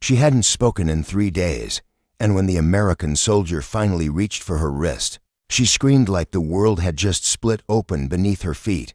She hadn't spoken in 3 days, and when the American soldier finally reached for her wrist, she screamed like the world had just split open beneath her feet.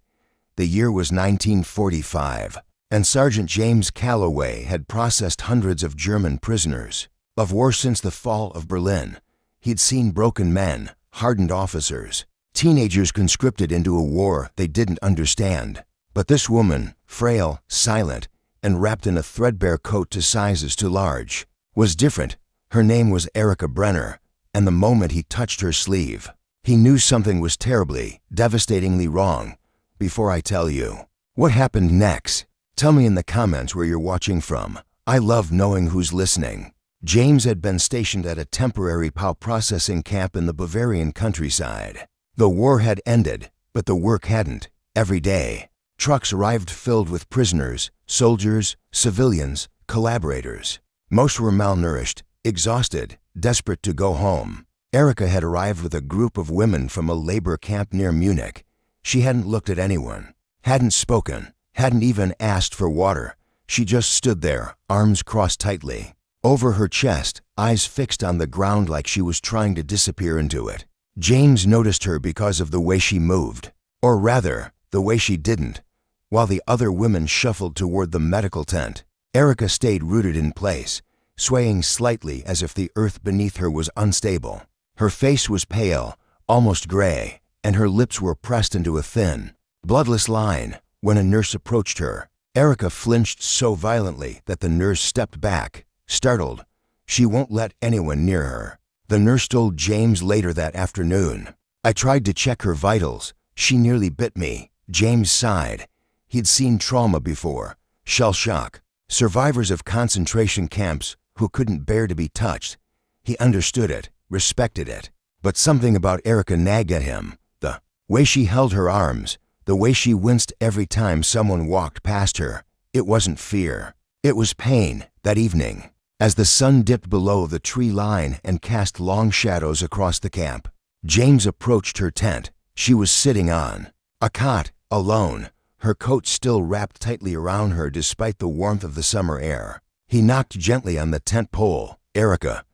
The year was 1945, and Sergeant James Calloway had processed hundreds of German prisoners of war since the fall of Berlin. He'd seen broken men, hardened officers, teenagers conscripted into a war they didn't understand. But this woman, frail, silent, and wrapped in a threadbare coat to sizes too large, was different. Her name was Erika Brenner, and the moment he touched her sleeve, he knew something was terribly, devastatingly wrong. Before I tell you what happened next, tell me in the comments where you're watching from. I love knowing who's listening. James had been stationed at a temporary POW processing camp in the Bavarian countryside. The war had ended, but the work hadn't. Every day, trucks arrived filled with prisoners, soldiers, civilians, collaborators. Most were malnourished, exhausted, desperate to go home. Erika had arrived with a group of women from a labor camp near Munich. She hadn't looked at anyone, hadn't spoken, hadn't even asked for water. She just stood there, arms crossed tightly over her chest, eyes fixed on the ground like she was trying to disappear into it. James noticed her because of the way she moved, or rather, the way she didn't. While the other women shuffled toward the medical tent, Erika stayed rooted in place, swaying slightly as if the earth beneath her was unstable. Her face was pale, almost gray, and her lips were pressed into a thin, bloodless line. When a nurse approached her, Erika flinched so violently that the nurse stepped back, startled. She won't let anyone near her. The nurse told James later that afternoon, "I tried to check her vitals. She nearly bit me." James sighed. He'd seen trauma before, shell shock, survivors of concentration camps who couldn't bear to be touched. He understood it, respected it. But something about Erika nagged at him. The way she held her arms, the way she winced every time someone walked past her. It wasn't fear. It was pain. That evening, as the sun dipped below the tree line and cast long shadows across the camp, James approached her tent. She was sitting on a cot, alone, her coat still wrapped tightly around her despite the warmth of the summer air. He knocked gently on the tent pole. "Erika,"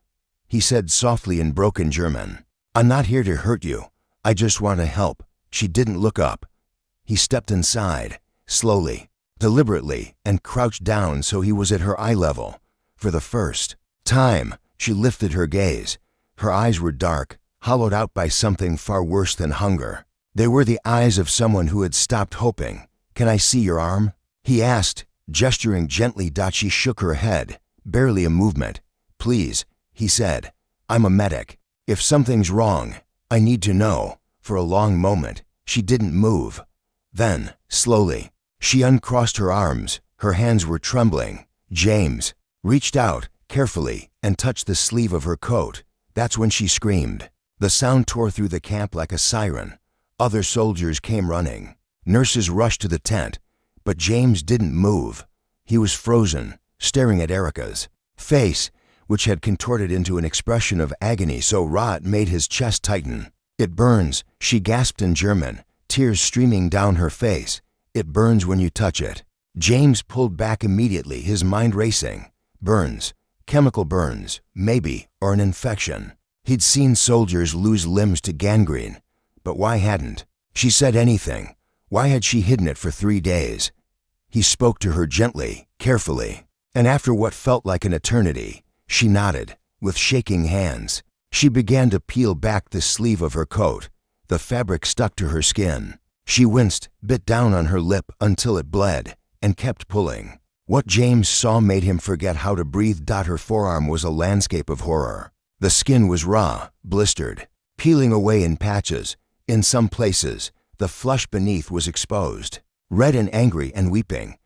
he said softly in broken German, "I'm not here to hurt you. I just want to help." She didn't look up. He stepped inside, slowly, deliberately, and crouched down so he was at her eye level. For the first time, she lifted her gaze. Her eyes were dark, hollowed out by something far worse than hunger. They were the eyes of someone who had stopped hoping. "Can I see your arm?" he asked, gesturing gently. She shook her head, barely a movement. "Please," he said, "I'm a medic. If something's wrong, I need to know." For a long moment, she didn't move. Then, slowly, she uncrossed her arms. Her hands were trembling. James reached out, carefully, and touched the sleeve of her coat. That's when she screamed. The sound tore through the camp like a siren. Other soldiers came running. Nurses rushed to the tent, but James didn't move. He was frozen, staring at Erika's face, which had contorted into an expression of agony so raw it made his chest tighten. "It burns," she gasped in German, tears streaming down her face. "It burns when you touch it." James pulled back immediately, his mind racing. Burns, chemical burns, maybe, or an infection. He'd seen soldiers lose limbs to gangrene, but why hadn't she said anything? Why had she hidden it for 3 days? He spoke to her gently, carefully, and after what felt like an eternity, she nodded, with shaking hands. She began to peel back the sleeve of her coat. The fabric stuck to her skin. She winced, bit down on her lip until it bled, and kept pulling. What James saw made him forget how to breathe. Her forearm was a landscape of horror. The skin was raw, blistered, peeling away in patches. In some places, the flesh beneath was exposed, red and angry and weeping.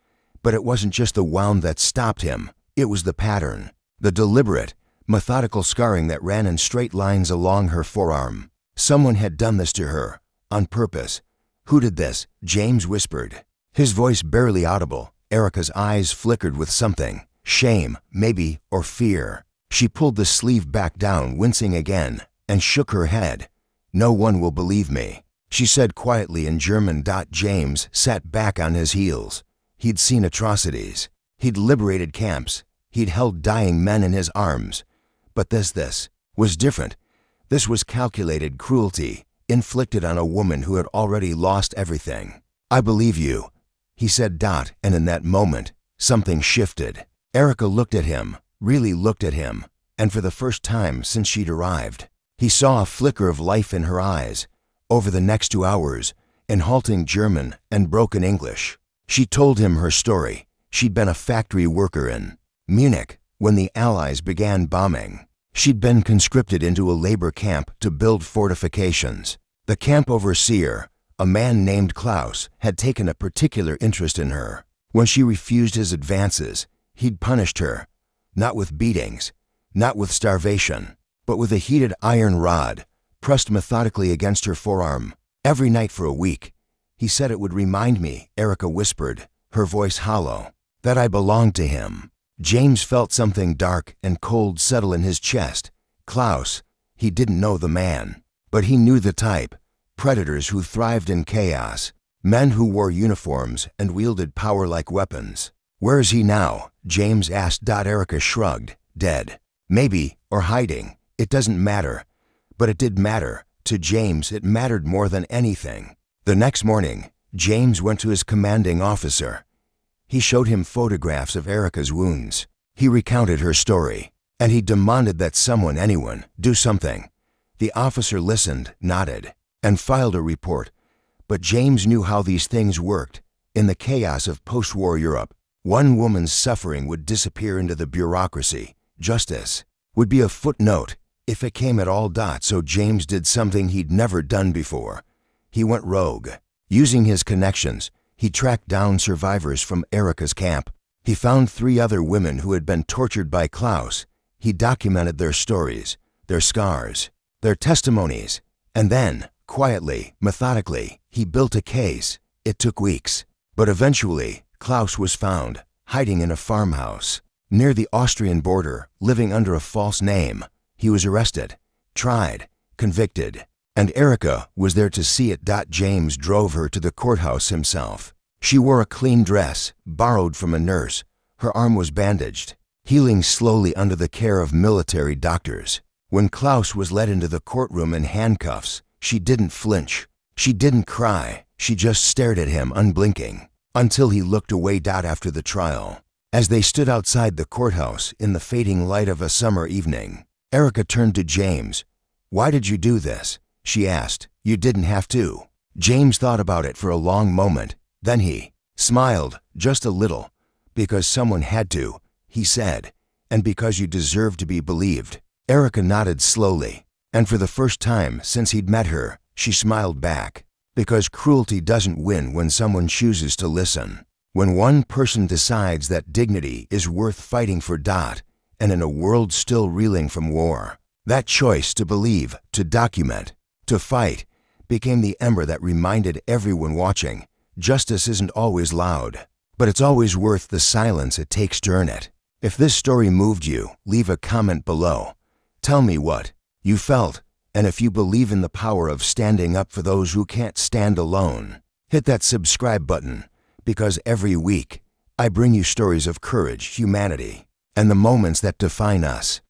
But it wasn't just the wound that stopped him. It was the pattern, the deliberate, methodical scarring that ran in straight lines along her forearm. Someone had done this to her, on purpose. "Who did this?" James whispered, his voice barely audible. Erika's eyes flickered with something, shame, maybe, or fear. She pulled the sleeve back down, wincing again, and shook her head. "No one will believe me," she said quietly in German. James sat back on his heels. He'd seen atrocities. He'd liberated camps, He'd held dying men in his arms. But this was different. This was calculated cruelty, inflicted on a woman who had already lost everything. "I believe you," he said. And in that moment, something shifted. Erika looked at him, really looked at him, and for the first time since she'd arrived, he saw a flicker of life in her eyes. Over the next 2 hours, in halting German and broken English, she told him her story. She'd been a factory worker in Munich when the Allies began bombing. She'd been conscripted into a labor camp to build fortifications. The camp overseer, a man named Klaus, had taken a particular interest in her. When she refused his advances, he'd punished her, not with beatings, not with starvation, but with a heated iron rod pressed methodically against her forearm. "Every night for a week. He said it would remind me," Erika whispered, her voice hollow, "that I belonged to him." James felt something dark and cold settle in his chest. Klaus, he didn't know the man, but he knew the type. Predators who thrived in chaos. Men who wore uniforms and wielded power like weapons. "Where is he now?" James asked. Erika shrugged. "Dead. Maybe, or hiding. It doesn't matter." But it did matter. To James, it mattered more than anything. The next morning, James went to his commanding officer. He showed him photographs of Erika's wounds. He recounted her story, and he demanded that anyone, do something. The officer listened, nodded, and filed a report. But James knew how these things worked. In the chaos of post-war Europe, one woman's suffering would disappear into the bureaucracy. Justice would be a footnote, if it came at all. So James did something he'd never done before. He went rogue. Using his connections, he tracked down survivors from Erika's camp. He found 3 other women who had been tortured by Klaus. He documented their stories, their scars, their testimonies, and then, quietly, methodically, he built a case. It took weeks, but eventually, Klaus was found, hiding in a farmhouse near the Austrian border, living under a false name. He was arrested, tried, convicted, and Erika was there to see it. James drove her to the courthouse himself. She wore a clean dress, borrowed from a nurse. Her arm was bandaged, healing slowly under the care of military doctors. When Klaus was led into the courtroom in handcuffs, she didn't flinch. She didn't cry. She just stared at him, unblinking, until he looked away. After the trial, as they stood outside the courthouse in the fading light of a summer evening, Erika turned to James. "Why did you do this?" she asked. "You didn't have to." James thought about it for a long moment. Then he smiled, just a little. "Because someone had to," he said, "and because you deserve to be believed." Erika nodded slowly, and for the first time since he'd met her, she smiled back. Because cruelty doesn't win when someone chooses to listen. When one person decides that dignity is worth fighting for. And in a world still reeling from war, that choice to believe, to document, to fight, became the ember that reminded everyone watching, justice isn't always loud, but it's always worth the silence it takes to earn it. If this story moved you, leave a comment below. Tell me what you felt, and if you believe in the power of standing up for those who can't stand alone. Hit that subscribe button, because every week, I bring you stories of courage, humanity, and the moments that define us.